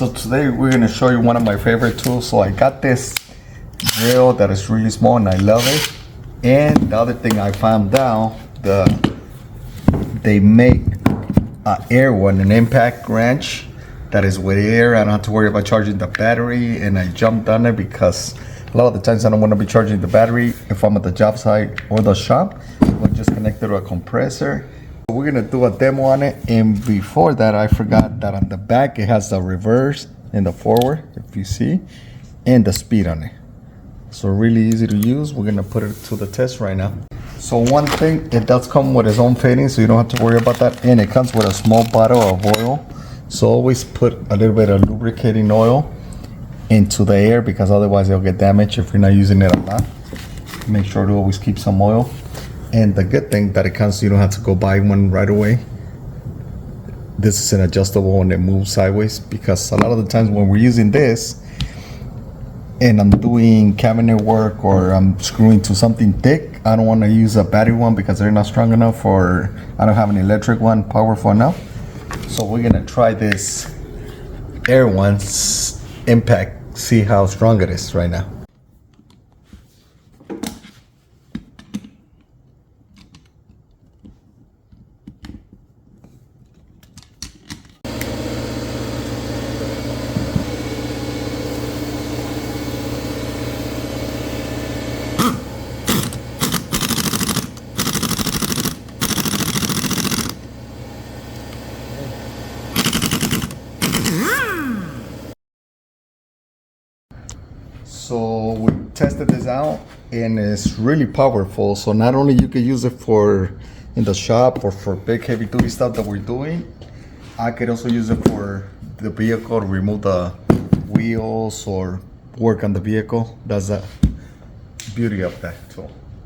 So today we're going to show you one of my favorite tools. So I got this drill that is really small and I love it. And the other thing I found out, they make an air one, an impact wrench that is with air. I don't have to worry about charging the battery, and I jumped on it because a lot of the times I don't want to be charging the battery if I'm at the job site or the shop. We'll just connect it to a compressor. We're gonna do a demo on it, and before that I forgot that on the back it has the reverse and the forward, if you see, and the speed on it. So really easy to use. We're gonna put it to the test right now. So one thing, it does come with its own fitting, so you don't have to worry about that, and it comes with a small bottle of oil. So always put a little bit of lubricating oil into the air, because otherwise it'll get damaged if you're not using it a lot. Make sure to always keep some oil. And the good thing that it comes, you don't have to go buy one right away. This is an adjustable and it moves sideways, because a lot of the times when we're using this and I'm doing cabinet work or I'm screwing to something thick, I don't want to use a battery one because they're not strong enough, or I don't have an electric one powerful enough. So we're gonna try this air one's impact, see how strong it is right now. So we tested this out and it's really powerful. So not only you can use it for in the shop or for big heavy duty stuff that we're doing, I could also use it for the vehicle to remove the wheels or work on the vehicle. That's the beauty of that tool.